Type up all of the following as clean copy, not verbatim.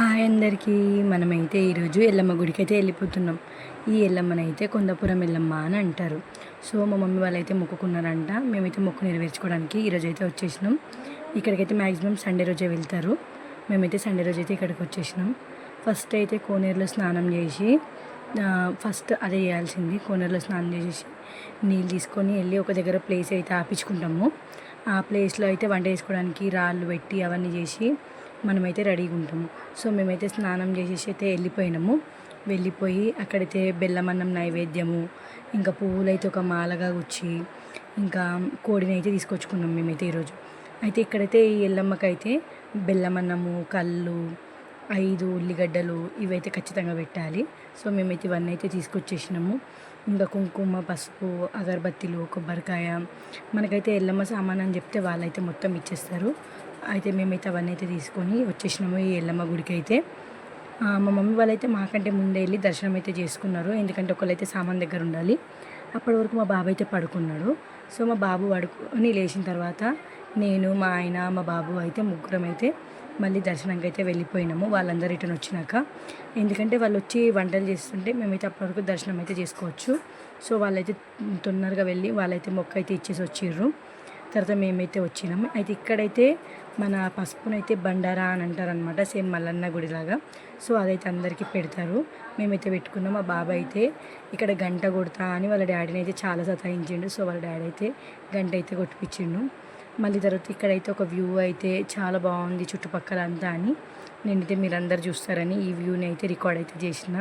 Hi అందరికీ. మనమైతే ఈరోజు ఎల్లమ్మ గుడికి అయితే వెళ్ళిపోతున్నాం. ఈ ఎల్లమ్మనైతే కొండాపురం ఎల్లమ్మ అని అంటారు. సో మా మమ్మీ వాళ్ళైతే మొక్కుకున్నారంట. మేమైతే మొక్కు నెరవేర్చుకోవడానికి ఈరోజు అయితే వచ్చేసినాం. ఇక్కడికైతే మ్యాక్సిమం సండే రోజే వెళ్తారు. మేమైతే సండే రోజు అయితే ఇక్కడికి వచ్చేసినాం. ఫస్ట్ అయితే కోనేరులో స్నానం చేసి ఫస్ట్ అదే చేయాల్సింది. కోనేరులో స్నానం చేసేసి నీళ్ళు తీసుకొని వెళ్ళి ఒక దగ్గర ప్లేస్ అయితే ఆపించుకుంటాము. ఆ ప్లేస్లో అయితే వంట చేసుకోవడానికి రాళ్ళు పెట్టి అవన్నీ చేసి మనమైతే రెడీగా ఉంటాము. సో మేమైతే స్నానం చేసేసి అయితే వెళ్ళిపోయి అక్కడైతే బెల్లమన్నం నైవేద్యము, ఇంకా పువ్వులు అయితే ఒక మాలగా గుచ్చి, ఇంకా కోడిని అయితే తీసుకొచ్చుకున్నాం మేమైతే ఈరోజు. అయితే ఇక్కడైతే ఈ ఎల్లమ్మకైతే బెల్లమన్నము, కళ్ళు, 5 ఉల్లిగడ్డలు ఇవైతే ఖచ్చితంగా పెట్టాలి. సో మేమైతే ఇవన్నీ అయితే తీసుకొచ్చేసినాము. ఇంకా కుంకుమ, పసుపు, అగరబత్తీలు, కొబ్బరికాయ, మనకైతే ఎల్లమ్మ సామాన్ అని చెప్తే వాళ్ళైతే మొత్తం ఇచ్చేస్తారు. అయితే మేమైతే అవన్నీ అయితే తీసుకొని వచ్చేసినాము ఈ ఎల్లమ్మ గుడికి అయితే. మా మమ్మీ వాళ్ళైతే మాకంటే ముందే వెళ్ళి దర్శనం అయితే చేసుకున్నారు. ఎందుకంటే ఒకళ్ళైతే సామాన్ దగ్గర ఉండాలి. అప్పటి వరకు మా బాబు అయితే పడుకున్నాడు. సో మా బాబు పడుకొని లేచిన తర్వాత నేను, మా ఆయన, మా బాబు అయితే ముగ్గురం అయితే మళ్ళీ దర్శనంకి అయితే వెళ్ళిపోయినాము. వాళ్ళందరూ రిటర్న్ వచ్చినాక, ఎందుకంటే వాళ్ళు వచ్చి వంటలు చేస్తుంటే మేమైతే అప్పటి వరకు దర్శనం అయితే చేసుకోవచ్చు. సో వాళ్ళైతే తొందరగా వెళ్ళి వాళ్ళైతే మొక్క అయితే ఇచ్చేసి వచ్చిర్రు. తర్వాత మేమైతే వచ్చినాము. అయితే ఇక్కడైతే మన పసుపునైతే బండారా అని అంటారనమాట, సేమ్ మల్లన్న గుడిలాగా. సో అదైతే అందరికీ పెడతారు. మేమైతే పెట్టుకున్నాం. మా బాబాయ్ అయితే ఇక్కడ గంట కొడతా అని వాళ్ళ డాడీని అయితే చాలా సతాయించిండు. సో వాళ్ళ డాడీ అయితే గంట అయితే కొట్టిపించిండు. మళ్ళీ తర్వాత ఇక్కడైతే ఒక వ్యూ అయితే చాలా బాగుంది చుట్టుపక్కల అంతా అని నేనైతే మీరందరూ చూస్తారని ఈ వ్యూని అయితే రికార్డ్ అయితే చేసిన.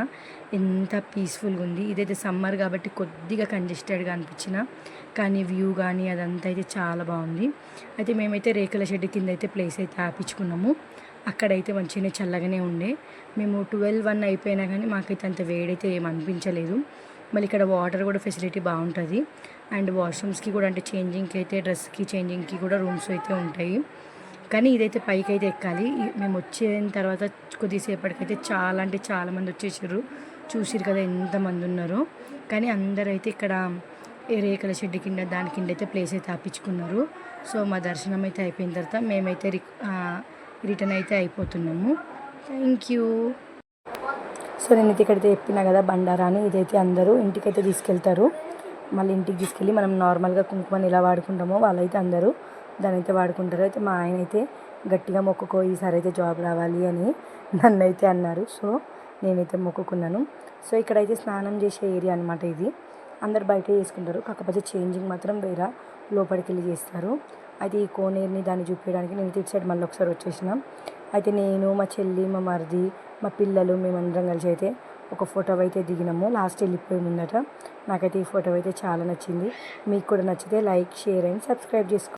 ఎంత పీస్ఫుల్గా ఉంది. ఇదైతే సమ్మర్ కాబట్టి కొద్దిగా కంజెస్టెడ్గా అనిపించిన, కానీ వ్యూ కానీ అదంతా అయితే చాలా బాగుంది. అయితే మేమైతే రేకుల షెడ్ కింద అయితే ప్లేస్ అయితే ఆపించుకున్నాము. అక్కడైతే మంచిగానే చల్లగానే ఉండే. మేము 12-1 అయిపోయినా కానీ మాకైతే అంత వేడైతే ఏం అనిపించలేదు. మళ్ళీ ఇక్కడ వాటర్ కూడా ఫెసిలిటీ బాగుంటుంది. అండ్ వాష్రూమ్స్కి కూడా, అంటే చేంజింగ్కి అయితే, డ్రెస్కి చేంజింగ్కి కూడా రూమ్స్ అయితే ఉంటాయి. కానీ ఇదైతే పైకి అయితే ఎక్కాలి. మేము వచ్చిన తర్వాత కొద్దిసేపటికైతే చాలా అంటే చాలామంది వచ్చేసారు. చూసిరు కదా ఎంతమంది ఉన్నారో. కానీ అందరూ అయితే ఇక్కడ రేకుల షెడ్ కింద దాని కింద అయితే ప్లేస్ అయితే ఆపించుకున్నారు. సో మా దర్శనం అయితే అయిపోయిన తర్వాత మేమైతే రిటర్న్ అయితే అయిపోతున్నాము. Thank you. సో నేనైతే ఇక్కడైతే చెప్పినా కదా బండారా అని, ఇదైతే అందరూ ఇంటికైతే తీసుకెళ్తారు. మళ్ళీ ఇంటికి తీసుకెళ్ళి మనం నార్మల్గా కుంకుమని ఎలా వాడుకుంటామో వాళ్ళైతే అందరూ దాని అయితే వాడుకుంటారు. అయితే మా ఆయన అయితే గట్టిగా మొక్కుకో, ఈసారి అయితే జాబ్ రావాలి అని నన్ను అయితే అన్నారు. సో నేనైతే మొక్కుకున్నాను. సో ఇక్కడైతే స్నానం చేసే ఏరియా అనమాట ఇది. అందరు బయట చేసుకుంటారు, కాకపోతే చేంజింగ్ మాత్రం వేరే లోపలికి వెళ్ళి చేస్తారు. అయితే ఈ కోనేరుని దాన్ని చూపించడానికి నేను ఇటు సైడ్ మళ్ళీ ఒకసారి వచ్చేసినాం. అయితే నేను, మా చెల్లి, మా మరిది, మా పిల్లలు మేమందరం కలిసి అయితే ఒక ఫోటో అయితే దిగినాము. లాస్ట్ వెళ్ళిపోయి ముందట. నాకైతే ఈ ఫోటో అయితే చాలా నచ్చింది. మీకు కూడా నచ్చితే లైక్, షేర్ అండ్ సబ్స్క్రైబ్ చేసుకోండి.